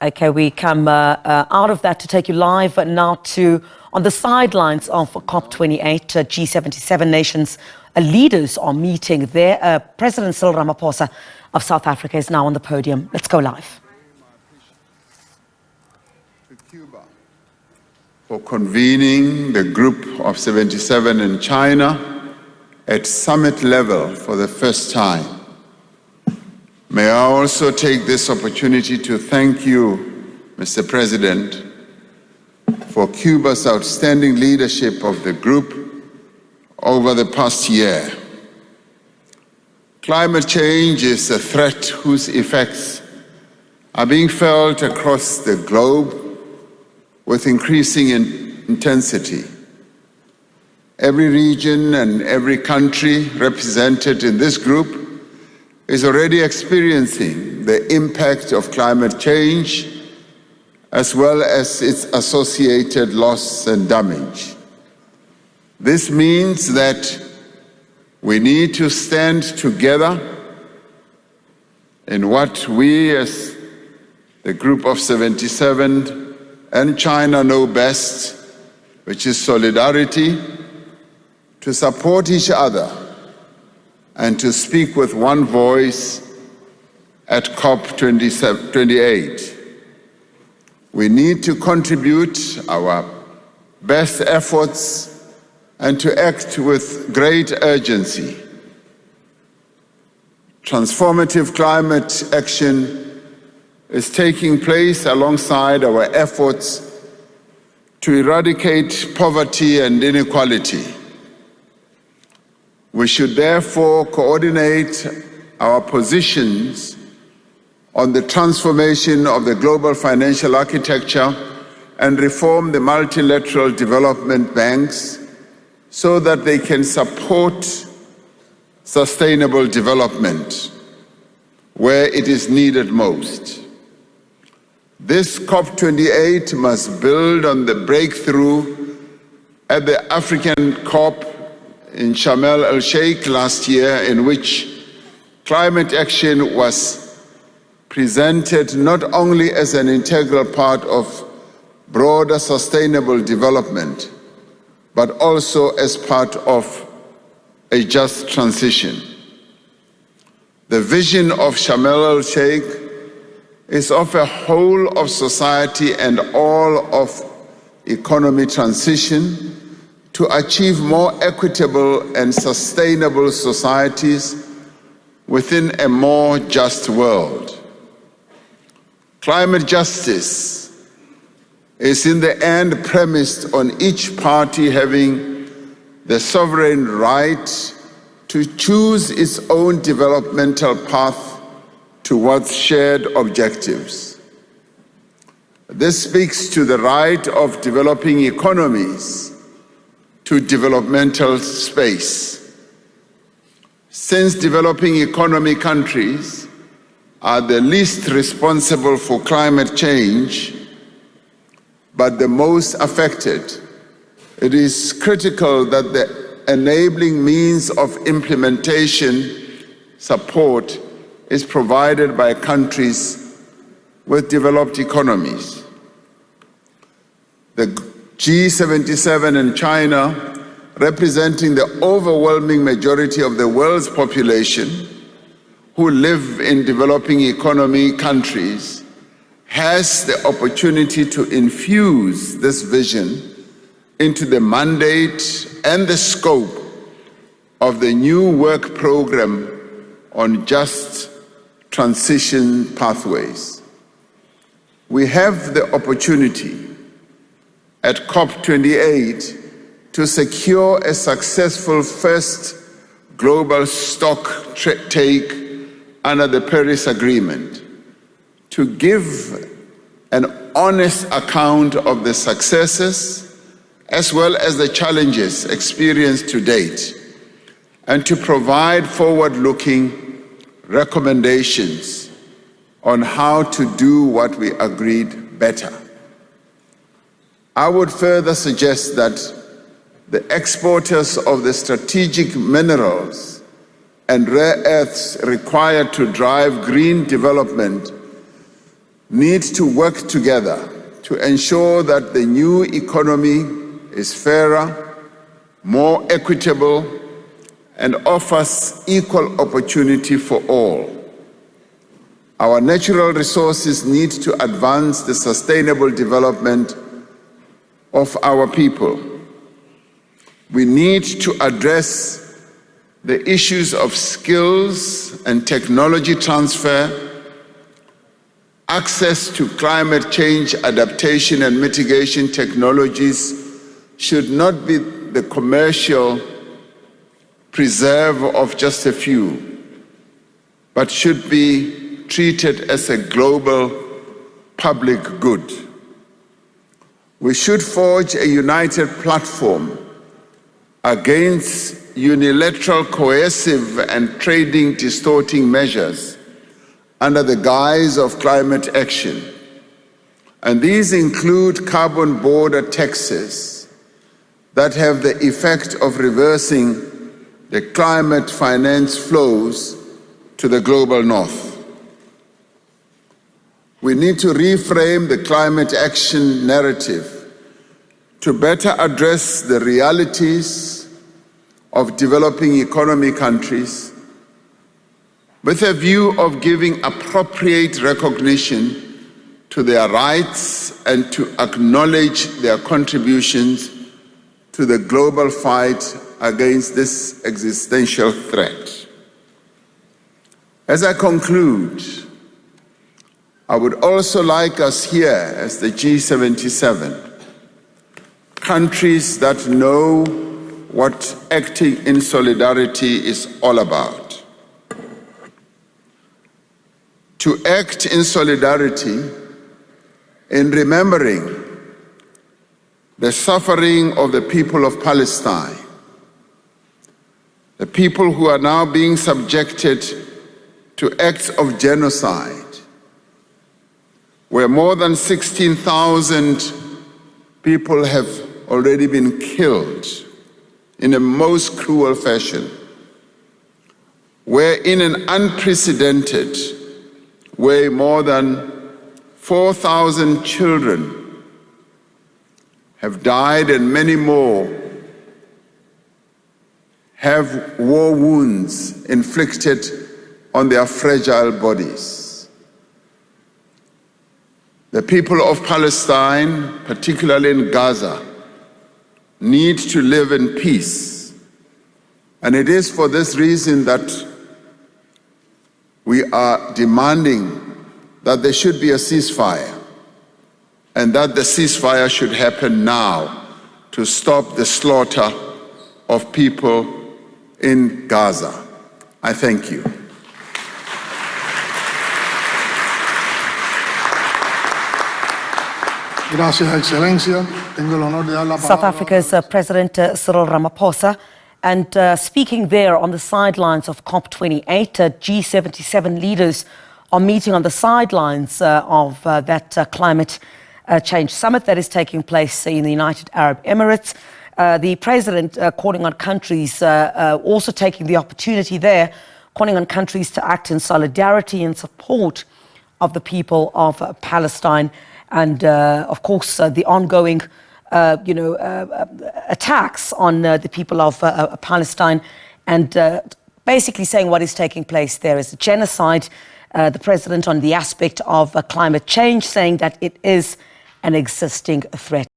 Okay, we come out of that to take you live now to on the sidelines of COP28. G77 nations leaders are meeting there. President Cyril Ramaphosa of South Africa is now on the podium. Let's go live. To Cuba for convening the Group of 77 in China at summit level for the first time. May I also take this opportunity to thank you, Mr. President, for Cuba's outstanding leadership of the group over the past year. Climate change is a threat whose effects are being felt across the globe with increasing intensity. Every region and every country represented in this group is already experiencing the impact of climate change as well as its associated loss and damage. This means that we need to stand together in what we as the Group of 77 and China know best, which is solidarity, to support each other and to speak with one voice at COP28. We need to contribute our best efforts and to act with great urgency. Transformative climate action is taking place alongside our efforts to eradicate poverty and inequality. We should therefore coordinate our positions on the transformation of the global financial architecture and reform the multilateral development banks so that they can support sustainable development where it is needed most. This COP28 must build on the breakthrough at the African COP in Sharm el-Sheikh last year, in which climate action was presented not only as an integral part of broader sustainable development, but also as part of a just transition. The vision of Sharm el-Sheikh is of a whole of society and all of economy transition to achieve more equitable and sustainable societies within a more just world. Climate justice is in the end premised on each party having the sovereign right to choose its own developmental path towards shared objectives. This speaks to the right of developing economies to developmental space. Since developing economy countries are the least responsible for climate change, but the most affected, it is critical that the enabling means of implementation support is provided by countries with developed economies. The G77 and China, representing the overwhelming majority of the world's population who live in developing economy countries, has the opportunity to infuse this vision into the mandate and the scope of the new work program on just transition pathways. We have the opportunity at COP28 to secure a successful first global stock take under the Paris Agreement, to give an honest account of the successes as well as the challenges experienced to date, and to provide forward-looking recommendations on how to do what we agreed better. I would further suggest that the exporters of the strategic minerals and rare earths required to drive green development need to work together to ensure that the new economy is fairer, more equitable, and offers equal opportunity for all. Our natural resources need to advance the sustainable development of our people. We need to address the issues of skills and technology transfer, access to climate change adaptation and mitigation technologies should not be the commercial preserve of just a few, but should be treated as a global public good. We should forge a united platform against unilateral, coercive, and trading distorting measures under the guise of climate action. And these include carbon border taxes that have the effect of reversing the climate finance flows to the global north. We need to reframe the climate action narrative to better address the realities of developing economy countries with a view of giving appropriate recognition to their rights and to acknowledge their contributions to the global fight against this existential threat. As I conclude, I would also like us here as the G77, countries that know what acting in solidarity is all about, to act in solidarity in remembering the suffering of the people of Palestine, the people who are now being subjected to acts of genocide, where more than 16,000 people have already been killed in a most cruel fashion, where in an unprecedented way more than 4,000 children have died and many more have war wounds inflicted on their fragile bodies. The people of Palestine, particularly in Gaza, need to live in peace. And it is for this reason that we are demanding that there should be a ceasefire, and that the ceasefire should happen now to stop the slaughter of people in Gaza. I thank you. Gracias, Excelencia. Tengo el honor de dar la palabra. South Africa's President Cyril Ramaphosa, and speaking there on the sidelines of COP28, G77 leaders are meeting on the sidelines of that climate change summit that is taking place in the United Arab Emirates. The president calling on countries, also taking the opportunity there, calling on countries to act in solidarity and support of the people of Palestine. And of course, the ongoing, attacks on the people of Palestine, and basically saying what is taking place there is a genocide. The president on the aspect of climate change, saying that it is an existing threat.